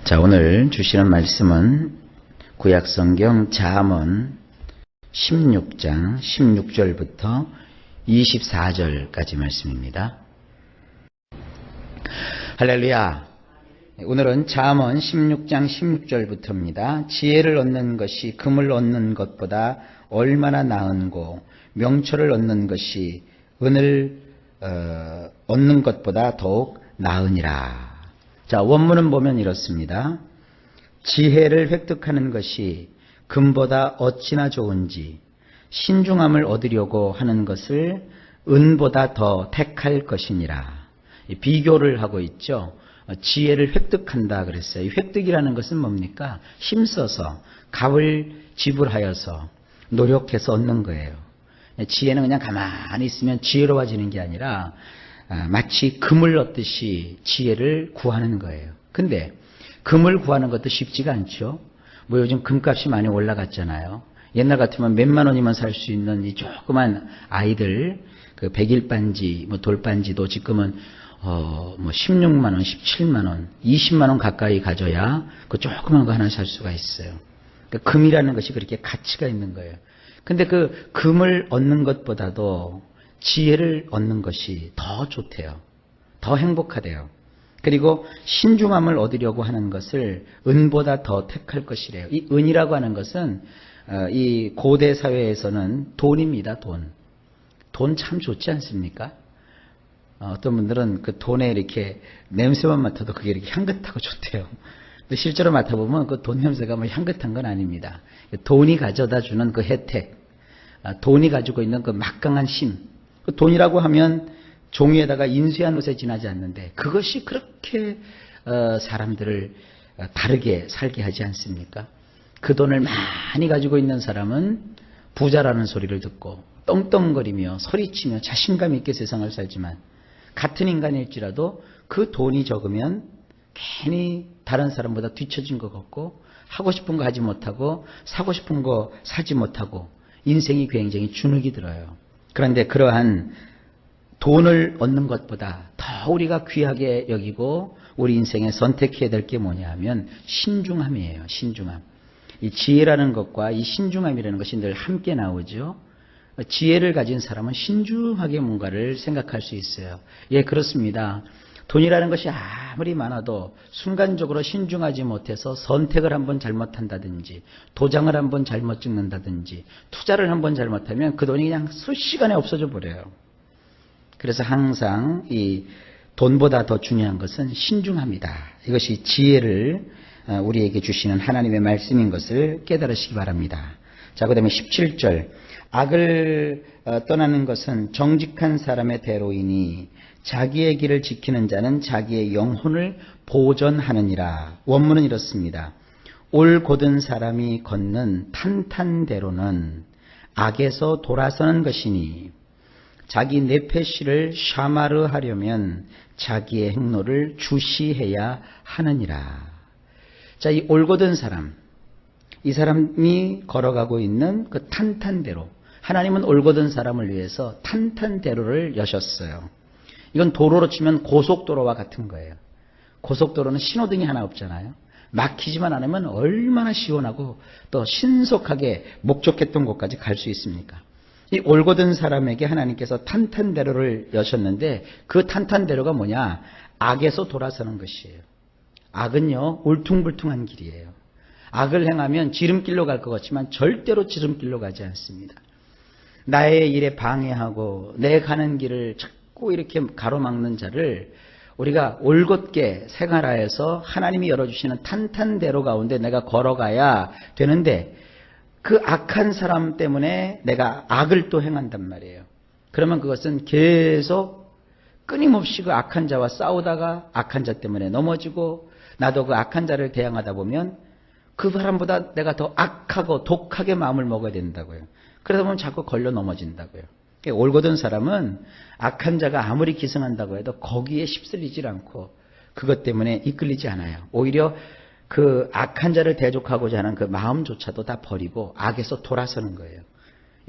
자, 오늘 주시는 말씀은 구약성경 잠언 16장 16절부터 24절까지 말씀입니다. 할렐루야. 오늘은 잠언 16장 16절부터입니다. 지혜를 얻는 것이 금을 얻는 것보다 얼마나 나은고 명철을 얻는 것이 은을 얻는 것보다 더욱 나으니라. 자, 원문은 보면 이렇습니다. 지혜를 획득하는 것이 금보다 어찌나 좋은지 신중함을 얻으려고 하는 것을 은보다 더 택할 것이니라. 비교를 하고 있죠. 지혜를 획득한다 그랬어요. 이 획득이라는 것은 뭡니까? 힘써서 값을 지불하여서 노력해서 얻는 거예요. 지혜는 그냥 가만히 있으면 지혜로워지는 게 아니라 마치 금을 얻듯이 지혜를 구하는 거예요. 근데 금을 구하는 것도 쉽지가 않죠. 뭐 요즘 금값이 많이 올라갔잖아요. 옛날 같으면 몇만 원이면 살 수 있는 이 조그만 아이들 그 백일반지, 뭐 돌반지도 지금은 뭐 16만 원, 17만 원, 20만 원 가까이 가져야 그 조그만 거 하나 살 수가 있어요. 그러니까 금이라는 것이 그렇게 가치가 있는 거예요. 근데 그 금을 얻는 것보다도 지혜를 얻는 것이 더 좋대요. 더 행복하대요. 그리고 신중함을 얻으려고 하는 것을 은보다 더 택할 것이래요. 이 은이라고 하는 것은 이 고대 사회에서는 돈입니다. 돈 참 좋지 않습니까? 어떤 분들은 그 돈에 이렇게 냄새만 맡아도 그게 이렇게 향긋하고 좋대요. 근데 실제로 맡아보면 그 돈 냄새가 뭐 향긋한 건 아닙니다. 돈이 가져다 주는 그 혜택, 돈이 가지고 있는 그 막강한 힘, 그 돈이라고 하면 종이에다가 인쇄한 옷에 지나지 않는데 그것이 그렇게 사람들을 다르게 살게 하지 않습니까? 그 돈을 많이 가지고 있는 사람은 부자라는 소리를 듣고 떵떵거리며 소리치며 자신감 있게 세상을 살지만 같은 인간일지라도 그 돈이 적으면 괜히 다른 사람보다 뒤처진 것 같고 하고 싶은 거 하지 못하고 사고 싶은 거 사지 못하고 인생이 굉장히 주눅이 들어요. 그런데 그러한 돈을 얻는 것보다 더 우리가 귀하게 여기고 우리 인생에 선택해야 될 게 뭐냐 하면 신중함이에요. 신중함. 이 지혜라는 것과 이 신중함이라는 것이 늘 함께 나오죠. 지혜를 가진 사람은 신중하게 뭔가를 생각할 수 있어요. 예, 그렇습니다. 돈이라는 것이 아무리 많아도 순간적으로 신중하지 못해서 선택을 한번 잘못한다든지 도장을 한번 잘못 찍는다든지 투자를 한번 잘못하면 그 돈이 그냥 순식간에 없어져 버려요. 그래서 항상 이 돈보다 더 중요한 것은 신중함이다. 이것이 지혜를 우리에게 주시는 하나님의 말씀인 것을 깨달으시기 바랍니다. 자, 그 다음에 17절. 악을 떠나는 것은 정직한 사람의 대로이니 자기의 길을 지키는 자는 자기의 영혼을 보전하느니라. 원문은 이렇습니다. 올곧은 사람이 걷는 탄탄대로는 악에서 돌아서는 것이니 자기 내패시를 샤마르 하려면 자기의 행로를 주시해야 하느니라. 자, 이 올곧은 사람, 이 사람이 걸어가고 있는 그 탄탄대로, 하나님은 올곧은 사람을 위해서 탄탄대로를 여셨어요. 이건 도로로 치면 고속도로와 같은 거예요. 고속도로는 신호등이 하나 없잖아요. 막히지만 않으면 얼마나 시원하고 또 신속하게 목적했던 곳까지 갈 수 있습니까? 이 올곧은 사람에게 하나님께서 탄탄대로를 여셨는데 그 탄탄대로가 뭐냐? 악에서 돌아서는 것이에요. 악은요, 울퉁불퉁한 길이에요. 악을 행하면 지름길로 갈 것 같지만 절대로 지름길로 가지 않습니다. 나의 일에 방해하고 내 가는 길을 자꾸 이렇게 가로막는 자를 우리가 올곧게 생활하여서 하나님이 열어주시는 탄탄대로 가운데 내가 걸어가야 되는데 그 악한 사람 때문에 내가 악을 또 행한단 말이에요. 그러면 그것은 계속 끊임없이 그 악한 자와 싸우다가 악한 자 때문에 넘어지고 나도 그 악한 자를 대항하다 보면 그 사람보다 내가 더 악하고 독하게 마음을 먹어야 된다고요. 그러다 보면 자꾸 걸려 넘어진다고요. 올곧은 사람은 악한 자가 아무리 기승한다고 해도 거기에 휩쓸리질 않고 그것 때문에 이끌리지 않아요. 오히려 그 악한 자를 대적하고자 하는 그 마음조차도 다 버리고 악에서 돌아서는 거예요.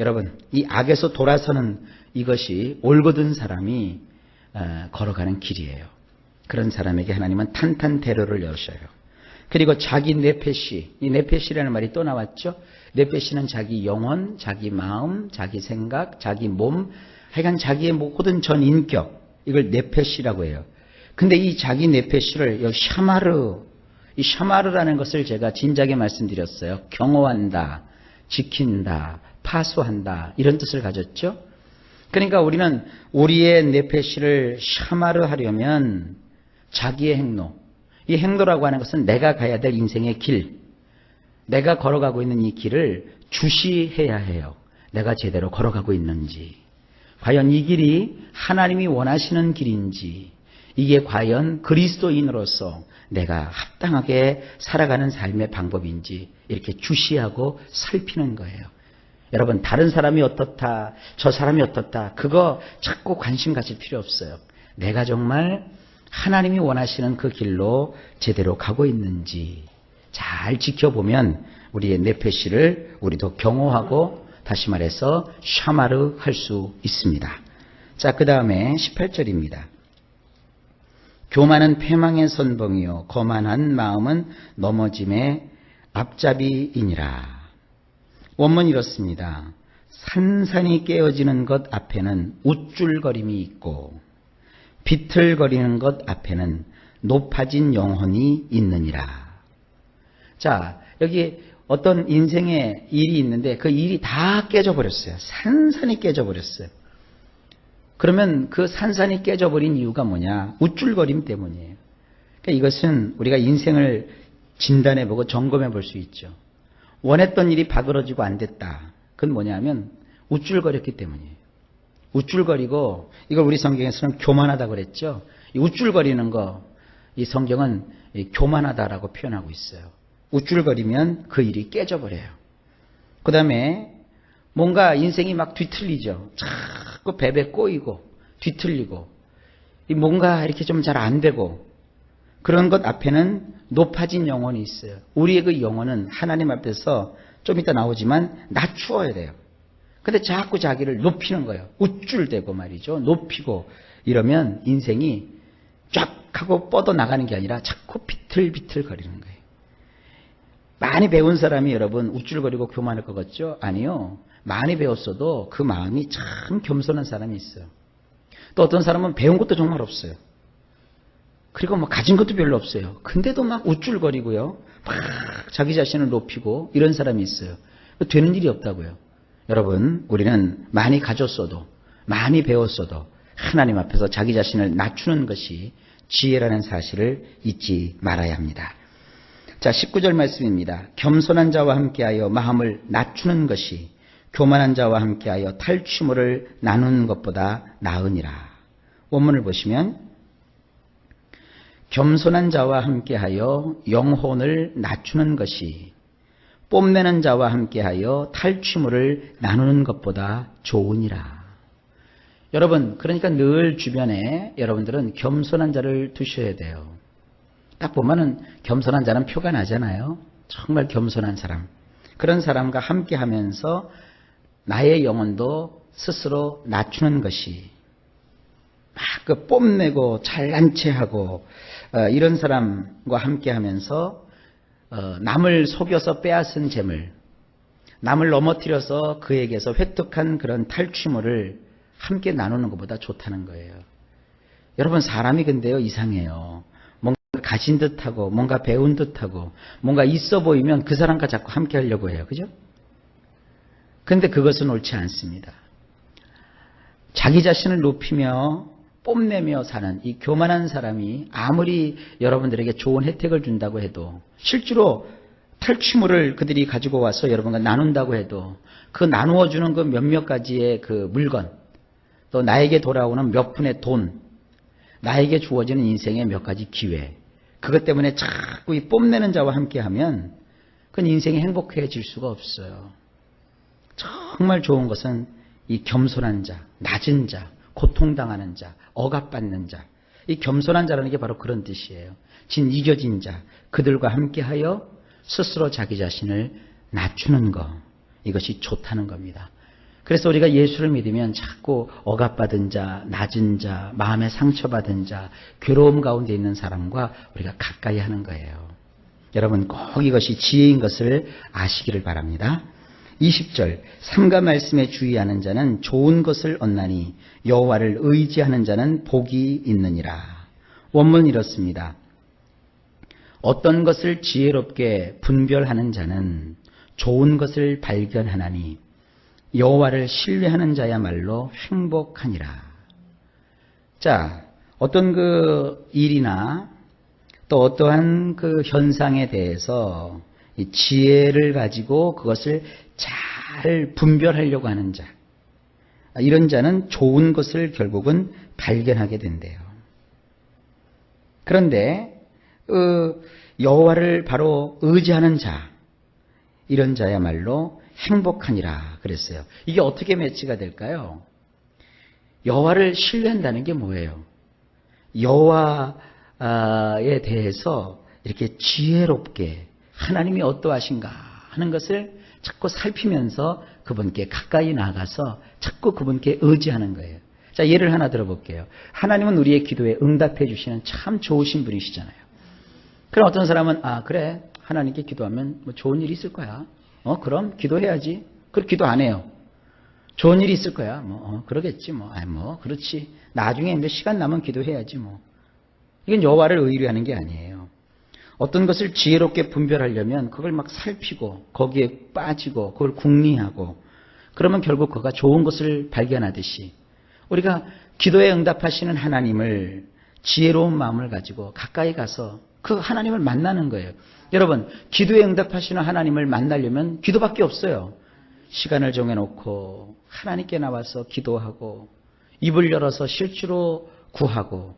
여러분, 이 악에서 돌아서는 이것이 올곧은 사람이 걸어가는 길이에요. 그런 사람에게 하나님은 탄탄대로를 여셔요. 그리고 자기 네페시, 이 네페시라는 말이 또 나왔죠. 네페시는 자기 영혼, 자기 마음, 자기 생각, 자기 몸, 하여간 자기의 모든 전 인격, 이걸 네페시라고 해요. 근데 이 자기 네페시를 여기 샤마르, 이 샤마르라는 것을 제가 진작에 말씀드렸어요. 경호한다, 지킨다, 파수한다, 이런 뜻을 가졌죠. 그러니까 우리는 우리의 네페시를 샤마르 하려면 자기의 행로, 이 행로라고 하는 것은 내가 가야 될 인생의 길, 내가 걸어가고 있는 이 길을 주시해야 해요. 내가 제대로 걸어가고 있는지, 과연 이 길이 하나님이 원하시는 길인지, 이게 과연 그리스도인으로서 내가 합당하게 살아가는 삶의 방법인지 이렇게 주시하고 살피는 거예요. 여러분, 다른 사람이 어떻다, 저 사람이 어떻다, 그거 자꾸 관심 가질 필요 없어요. 내가 정말 하나님이 원하시는 그 길로 제대로 가고 있는지 잘 지켜보면 우리의 네페시를 우리도 경호하고, 다시 말해서 샤마르 할 수 있습니다. 자, 그 다음에 18절입니다. 교만은 패망의 선봉이요 거만한 마음은 넘어짐의 앞잡이이니라. 원문이 이렇습니다. 산산이 깨어지는 것 앞에는 우쭐거림이 있고 비틀거리는 것 앞에는 높아진 영혼이 있느니라. 자, 여기 어떤 인생의 일이 있는데 그 일이 다 깨져버렸어요. 산산이 깨져버렸어요. 그러면 그 산산이 깨져버린 이유가 뭐냐? 우쭐거림 때문이에요. 그러니까 이것은 우리가 인생을 진단해보고 점검해 볼 수 있죠. 원했던 일이 바그러지고 안 됐다. 그건 뭐냐면 우쭐거렸기 때문이에요. 우쭐거리고, 이걸 우리 성경에서는 교만하다고 그랬죠. 이 우쭐거리는 거, 이 성경은 교만하다라고 표현하고 있어요. 우쭐거리면 그 일이 깨져버려요. 그 다음에 뭔가 인생이 막 뒤틀리죠. 자꾸 베베 꼬이고 뒤틀리고 뭔가 이렇게 좀 잘 안 되고, 그런 것 앞에는 높아진 영혼이 있어요. 우리의 그 영혼은 하나님 앞에서 좀 이따 나오지만 낮추어야 돼요. 근데 자꾸 자기를 높이는 거예요. 우쭐대고 말이죠. 높이고 이러면 인생이 쫙 하고 뻗어나가는 게 아니라 자꾸 비틀비틀 거리는 거예요. 많이 배운 사람이 여러분 우쭐거리고 교만할 것 같죠? 아니요. 많이 배웠어도 그 마음이 참 겸손한 사람이 있어요. 또 어떤 사람은 배운 것도 정말 없어요. 그리고 뭐 가진 것도 별로 없어요. 근데도 막 우쭐거리고요. 막 자기 자신을 높이고 이런 사람이 있어요. 되는 일이 없다고요. 여러분, 우리는 많이 가졌어도, 많이 배웠어도 하나님 앞에서 자기 자신을 낮추는 것이 지혜라는 사실을 잊지 말아야 합니다. 자, 19절 말씀입니다. 겸손한 자와 함께하여 마음을 낮추는 것이 교만한 자와 함께하여 탈취물을 나누는 것보다 나으니라. 원문을 보시면 겸손한 자와 함께하여 영혼을 낮추는 것이 뽐내는 자와 함께하여 탈취물을 나누는 것보다 좋으니라. 여러분, 그러니까 늘 주변에 여러분들은 겸손한 자를 두셔야 돼요. 딱 보면은 겸손한 자는 표가 나잖아요. 정말 겸손한 사람. 그런 사람과 함께 하면서 나의 영혼도 스스로 낮추는 것이, 막 그 뽐내고 잘난 체하고 이런 사람과 함께 하면서 남을 속여서 빼앗은 재물, 남을 넘어뜨려서 그에게서 획득한 그런 탈취물을 함께 나누는 것보다 좋다는 거예요. 여러분, 사람이 근데요 이상해요. 뭔가 가진 듯하고 뭔가 배운 듯하고 뭔가 있어 보이면 그 사람과 자꾸 함께 하려고 해요. 그죠? 그런데 그것은 옳지 않습니다. 자기 자신을 높이며 뽐내며 사는 이 교만한 사람이 아무리 여러분들에게 좋은 혜택을 준다고 해도, 실제로 탈취물을 그들이 가지고 와서 여러분과 나눈다고 해도 그 나누어 주는 그 몇몇 가지의 그 물건, 또 나에게 돌아오는 몇 푼의 돈, 나에게 주어지는 인생의 몇 가지 기회, 그것 때문에 자꾸 이 뽐내는 자와 함께하면 그건 인생이 행복해질 수가 없어요. 정말 좋은 것은 이 겸손한 자, 낮은 자, 고통당하는 자, 억압받는 자, 이 겸손한 자라는 게 바로 그런 뜻이에요. 진 이겨진 자, 그들과 함께하여 스스로 자기 자신을 낮추는 것, 이것이 좋다는 겁니다. 그래서 우리가 예수를 믿으면 자꾸 억압받은 자, 낮은 자, 마음에 상처받은 자, 괴로움 가운데 있는 사람과 우리가 가까이 하는 거예요. 여러분 꼭 이것이 지혜인 것을 아시기를 바랍니다. 20절 삼가 말씀에 주의하는 자는 좋은 것을 얻나니 여호와를 의지하는 자는 복이 있느니라. 원문은 이렇습니다. 어떤 것을 지혜롭게 분별하는 자는 좋은 것을 발견하나니 여호와를 신뢰하는 자야말로 행복하니라. 자, 어떤 그 일이나 또 어떠한 그 현상에 대해서 이 지혜를 가지고 그것을 잘 분별하려고 하는 자, 이런 자는 좋은 것을 결국은 발견하게 된대요. 그런데 여호와를 바로 의지하는 자, 이런 자야말로 행복하니라 그랬어요. 이게 어떻게 매치가 될까요? 여호와를 신뢰한다는 게 뭐예요? 여호와에 대해서 이렇게 지혜롭게 하나님이 어떠하신가 하는 것을 자꾸 살피면서 그분께 가까이 나가서 자꾸 그분께 의지하는 거예요. 자, 예를 하나 들어볼게요. 하나님은 우리의 기도에 응답해 주시는 참 좋으신 분이시잖아요. 그럼 어떤 사람은 그래 하나님께 기도하면 뭐 좋은 일이 있을 거야. 그럼 기도해야지. 그럼 기도 안 해요. 좋은 일이 있을 거야. 그러겠지 그렇지. 나중에 이제 시간 나면 기도해야지 이건 여호와를 의뢰하는 게 아니에요. 어떤 것을 지혜롭게 분별하려면 그걸 막 살피고 거기에 빠지고 그걸 궁리하고 그러면 결국 그가 좋은 것을 발견하듯이 우리가 기도에 응답하시는 하나님을 지혜로운 마음을 가지고 가까이 가서 그 하나님을 만나는 거예요. 여러분, 기도에 응답하시는 하나님을 만나려면 기도밖에 없어요. 시간을 정해놓고 하나님께 나와서 기도하고 입을 열어서 실주로 구하고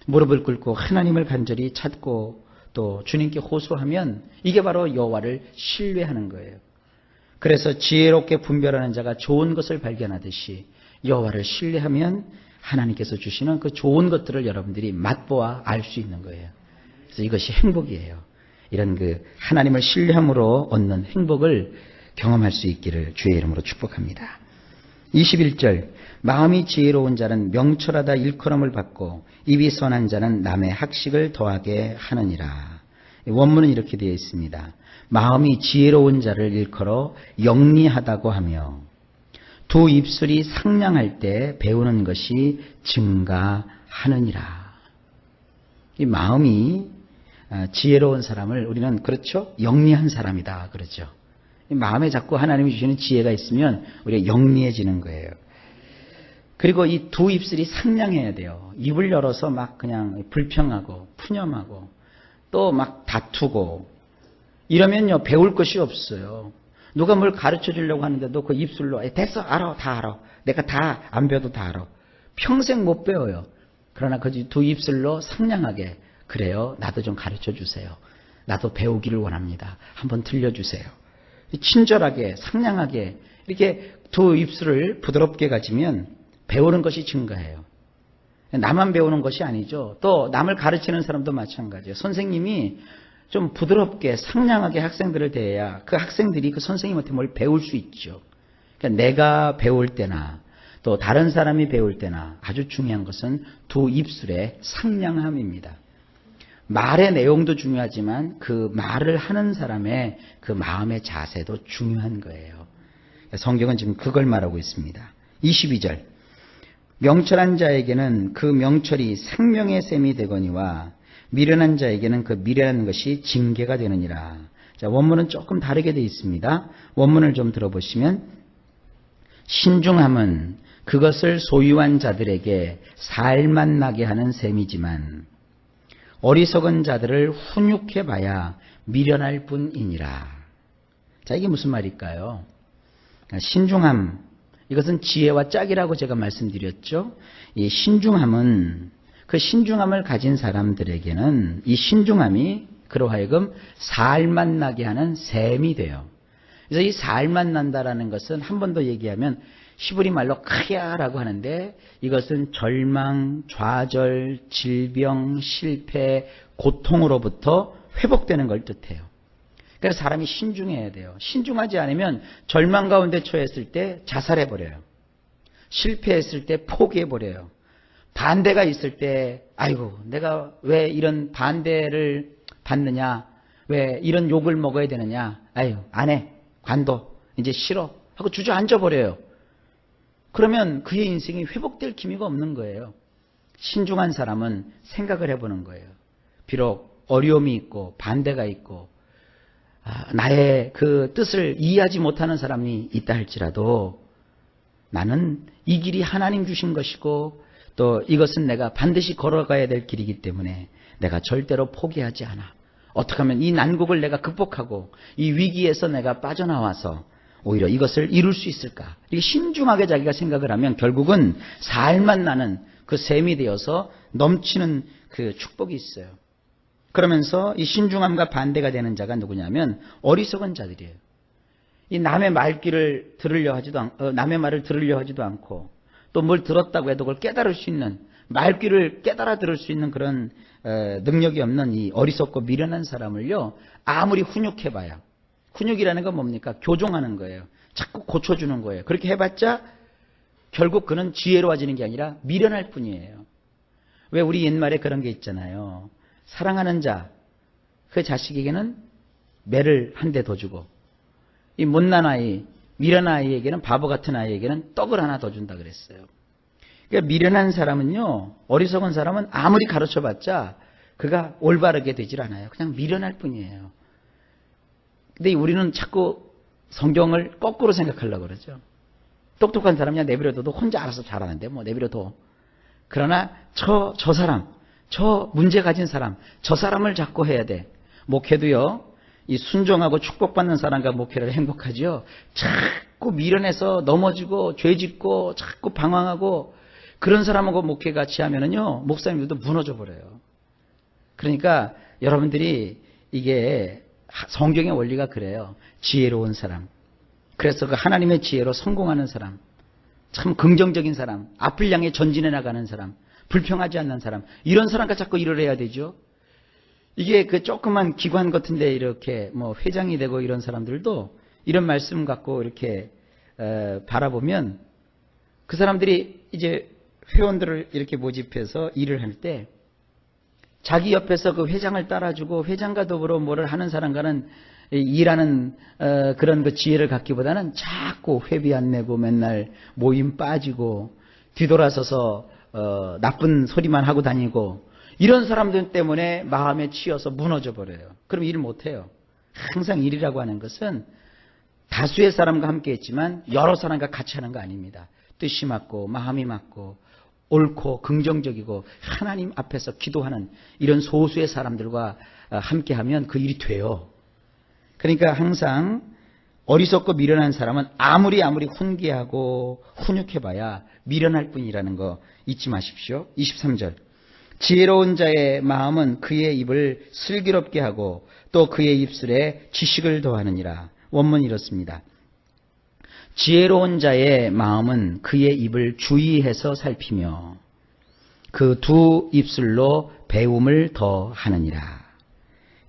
무릎을 꿇고 하나님을 간절히 찾고 또 주님께 호소하면 이게 바로 여호와를 신뢰하는 거예요. 그래서 지혜롭게 분별하는 자가 좋은 것을 발견하듯이 여호와를 신뢰하면 하나님께서 주시는 그 좋은 것들을 여러분들이 맛보아 알 수 있는 거예요. 그래서 이것이 행복이에요. 이런 그 하나님을 신뢰함으로 얻는 행복을 경험할 수 있기를 주의 이름으로 축복합니다. 21절 마음이 지혜로운 자는 명철하다 일컬음을 받고 입이 선한 자는 남의 학식을 더하게 하느니라. 원문은 이렇게 되어 있습니다. 마음이 지혜로운 자를 일컬어 영리하다고 하며 두 입술이 상냥할 때 배우는 것이 증가하느니라. 이 마음이 지혜로운 사람을 우리는 그렇죠? 영리한 사람이다 그러죠. 마음에 자꾸 하나님이 주시는 지혜가 있으면 우리가 영리해지는 거예요. 그리고 이 두 입술이 상냥해야 돼요. 입을 열어서 막 그냥 불평하고 푸념하고 또 막 다투고 이러면요 배울 것이 없어요. 누가 뭘 가르쳐 주려고 하는데도 그 입술로 됐어 알아 다 알아 내가 다 안 배워도 다 알아 평생 못 배워요. 그러나 그 두 입술로 상냥하게 그래요 나도 좀 가르쳐 주세요. 나도 배우기를 원합니다. 한번 들려주세요. 친절하게 상냥하게 이렇게 두 입술을 부드럽게 가지면 배우는 것이 증가해요. 나만 배우는 것이 아니죠. 또 남을 가르치는 사람도 마찬가지예요. 선생님이 좀 부드럽게 상냥하게 학생들을 대해야 그 학생들이 그 선생님한테 뭘 배울 수 있죠. 그러니까 내가 배울 때나 또 다른 사람이 배울 때나 아주 중요한 것은 두 입술의 상냥함입니다. 말의 내용도 중요하지만 그 말을 하는 사람의 그 마음의 자세도 중요한 거예요. 성경은 지금 그걸 말하고 있습니다. 22절 명철한 자에게는 그 명철이 생명의 샘이 되거니와 미련한 자에게는 그 미련한 것이 징계가 되느니라. 자, 원문은 조금 다르게 되어 있습니다. 원문을 좀 들어보시면 신중함은 그것을 소유한 자들에게 살만 나게 하는 셈이지만 어리석은 자들을 훈육해 봐야 미련할 뿐이니라. 자, 이게 무슨 말일까요? 신중함, 이것은 지혜와 짝이라고 제가 말씀드렸죠. 이 신중함은 그 신중함을 가진 사람들에게는 이 신중함이 그로 하여금 살만 나게 하는 셈이 돼요. 그래서 이 살만 난다라는 것은 한 번 더 얘기하면 히브리 말로 크야라고 하는데 이것은 절망, 좌절, 질병, 실패, 고통으로부터 회복되는 걸 뜻해요. 그래서 사람이 신중해야 돼요. 신중하지 않으면 절망 가운데 처했을 때 자살해버려요. 실패했을 때 포기해버려요. 반대가 있을 때 아이고 내가 왜 이런 반대를 받느냐 왜 이런 욕을 먹어야 되느냐? 아유, 안 해. 관둬. 이제 싫어. 하고 주저앉아 버려요. 그러면 그의 인생이 회복될 기미가 없는 거예요. 신중한 사람은 생각을 해보는 거예요. 비록 어려움이 있고 반대가 있고 나의 그 뜻을 이해하지 못하는 사람이 있다 할지라도 나는 이 길이 하나님 주신 것이고 또 이것은 내가 반드시 걸어가야 될 길이기 때문에 내가 절대로 포기하지 않아. 어떻게 하면 이 난국을 내가 극복하고 이 위기에서 내가 빠져나와서 오히려 이것을 이룰 수 있을까? 이게 신중하게 자기가 생각을 하면 결국은 살만 나는 그 셈이 되어서 넘치는 그 축복이 있어요. 그러면서 이 신중함과 반대가 되는 자가 누구냐면 어리석은 자들이에요. 이 남의 말귀를 들으려 하지도 남의 말을 들으려 하지도 않고 또 뭘 들었다고 해도 그걸 깨달을 수 있는 말귀를 깨달아 들을 수 있는 그런 능력이 없는 이 어리석고 미련한 사람을요 아무리 훈육해봐야 훈육이라는 건 뭡니까? 교종하는 거예요. 자꾸 고쳐주는 거예요. 그렇게 해봤자 결국 그는 지혜로워지는 게 아니라 미련할 뿐이에요. 왜 우리 옛말에 그런 게 있잖아요. 사랑하는 자, 그 자식에게는 매를 한 대 더 주고 이 못난 아이, 미련한 아이에게는 바보 같은 아이에게는 떡을 하나 더 준다 그랬어요. 그러니까 미련한 사람은요, 어리석은 사람은 아무리 가르쳐봤자 그가 올바르게 되질 않아요. 그냥 미련할 뿐이에요. 근데 우리는 자꾸 성경을 거꾸로 생각하려고 그러죠. 똑똑한 사람이야 내버려둬도 혼자 알아서 잘하는데 뭐 내버려둬. 그러나 저 사람, 저 문제 가진 사람, 저 사람을 자꾸 해야 돼. 목회도요. 이 순종하고 축복받는 사람과 목회를 행복하죠. 자꾸 미련해서 넘어지고 죄짓고 자꾸 방황하고 그런 사람하고 목회 같이 하면은요. 목사님들도 무너져 버려요. 그러니까 여러분들이 이게 성경의 원리가 그래요. 지혜로운 사람. 그래서 그 하나님의 지혜로 성공하는 사람. 참 긍정적인 사람. 앞을 향해 전진해 나가는 사람. 불평하지 않는 사람. 이런 사람과 자꾸 일을 해야 되죠. 이게 그 조그만 기관 같은데 이렇게 뭐 회장이 되고 이런 사람들도 이런 말씀 갖고 이렇게 바라보면 그 사람들이 이제 회원들을 이렇게 모집해서 일을 할 때 자기 옆에서 그 회장을 따라주고 회장과 더불어 뭐를 하는 사람과는 일하는 그런 그 지혜를 갖기보다는 자꾸 회비 안 내고 맨날 모임 빠지고 뒤돌아서서 나쁜 소리만 하고 다니고 이런 사람들 때문에 마음에 치여서 무너져 버려요. 그럼 일 못해요. 항상 일이라고 하는 것은 다수의 사람과 함께 했지만 여러 사람과 같이 하는 거 아닙니다. 뜻이 맞고 마음이 맞고 옳고 긍정적이고 하나님 앞에서 기도하는 이런 소수의 사람들과 함께하면 그 일이 돼요. 그러니까 항상 어리석고 미련한 사람은 아무리 훈계하고 훈육해봐야 미련할 뿐이라는 거 잊지 마십시오. 23절 지혜로운 자의 마음은 그의 입을 슬기롭게 하고 또 그의 입술에 지식을 더하느니라. 원문이 이렇습니다. 지혜로운 자의 마음은 그의 입을 주의해서 살피며 그 두 입술로 배움을 더하느니라.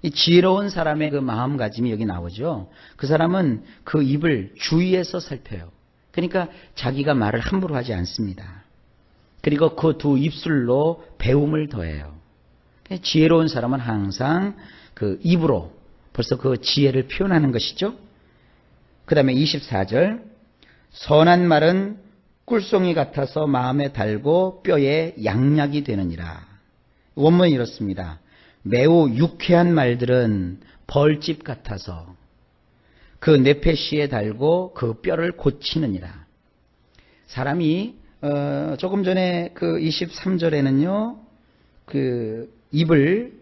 이 지혜로운 사람의 그 마음가짐이 여기 나오죠. 그 사람은 그 입을 주의해서 살펴요. 그러니까 자기가 말을 함부로 하지 않습니다. 그리고 그 두 입술로 배움을 더해요. 지혜로운 사람은 항상 그 입으로 벌써 그 지혜를 표현하는 것이죠. 그 다음에 24절 선한 말은 꿀송이 같아서 마음에 달고 뼈에 양약이 되느니라. 원문이 이렇습니다. 매우 유쾌한 말들은 벌집 같아서 그 뇌폐시에 달고 그 뼈를 고치느니라. 사람이 조금 전에 그 23절에는요, 그 입을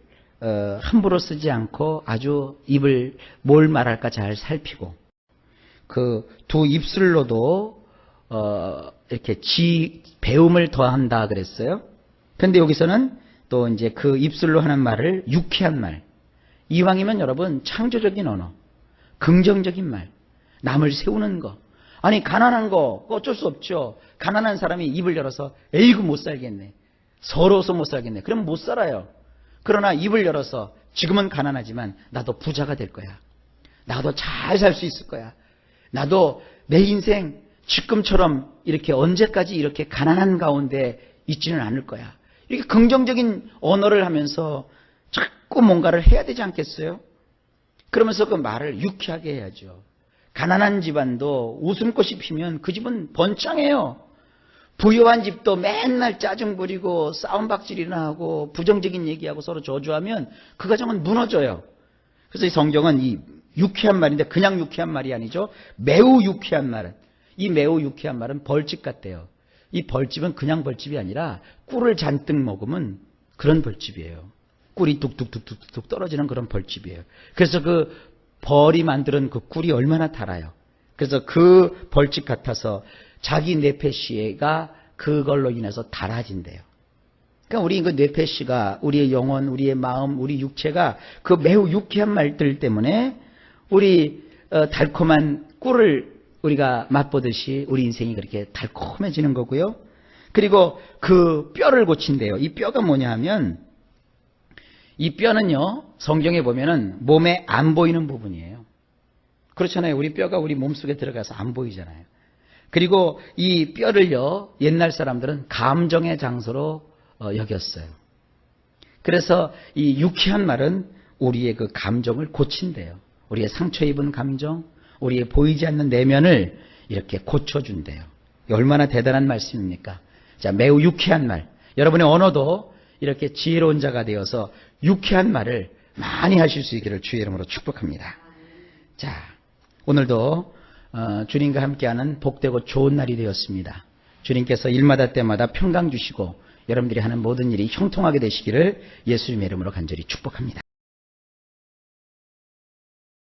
함부로 쓰지 않고 아주 입을 뭘 말할까 잘 살피고 그 두 입술로도 이렇게 배움을 더한다 그랬어요. 그런데 여기서는 또 이제 그 입술로 하는 말을 유쾌한 말. 이왕이면 여러분 창조적인 언어, 긍정적인 말, 남을 세우는 거. 아니 가난한 거 어쩔 수 없죠. 가난한 사람이 입을 열어서 에이구 못 살겠네. 서러워서 못 살겠네. 그럼 못 살아요. 그러나 입을 열어서 지금은 가난하지만 나도 부자가 될 거야. 나도 잘 살 수 있을 거야. 나도 내 인생 지금처럼 이렇게 언제까지 이렇게 가난한 가운데 있지는 않을 거야. 이렇게 긍정적인 언어를 하면서 자꾸 뭔가를 해야 되지 않겠어요? 그러면서 그 말을 유쾌하게 해야죠. 가난한 집안도 웃음꽃이 피면 그 집은 번창해요. 부유한 집도 맨날 짜증 부리고 싸움박질이나 하고 부정적인 얘기하고 서로 저주하면 그 가정은 무너져요. 그래서 이 성경은 이 유쾌한 말인데 그냥 유쾌한 말이 아니죠. 매우 유쾌한 말은, 이 매우 유쾌한 말은 벌집 같대요. 이 벌집은 그냥 벌집이 아니라 꿀을 잔뜩 먹으면 그런 벌집이에요. 꿀이 뚝뚝뚝뚝뚝 떨어지는 그런 벌집이에요. 그래서 그 벌이 만드는 그 꿀이 얼마나 달아요. 그래서 그 벌집 같아서 자기 뇌폐시가 그걸로 인해서 달아진대요. 그러니까 우리 그 뇌폐시가 우리의 영혼, 우리의 마음, 우리 육체가 그 매우 유쾌한 말들 때문에 우리 달콤한 꿀을 우리가 맛보듯이 우리 인생이 그렇게 달콤해지는 거고요. 그리고 그 뼈를 고친대요. 이 뼈가 뭐냐 하면 이 뼈는요, 성경에 보면은 몸에 안 보이는 부분이에요. 그렇잖아요. 우리 뼈가 우리 몸속에 들어가서 안 보이잖아요. 그리고 이 뼈를요, 옛날 사람들은 감정의 장소로 여겼어요. 그래서 이 유쾌한 말은 우리의 그 감정을 고친대요. 우리의 상처 입은 감정, 우리의 보이지 않는 내면을 이렇게 고쳐준대요. 얼마나 대단한 말씀입니까? 자, 매우 유쾌한 말. 여러분의 언어도 이렇게 지혜로운 자가 되어서 유쾌한 말을 많이 하실 수 있기를 주의 이름으로 축복합니다. 자, 오늘도 주님과 함께하는 복되고 좋은 날이 되었습니다. 주님께서 일마다 때마다 평강 주시고 여러분들이 하는 모든 일이 형통하게 되시기를 예수님의 이름으로 간절히 축복합니다.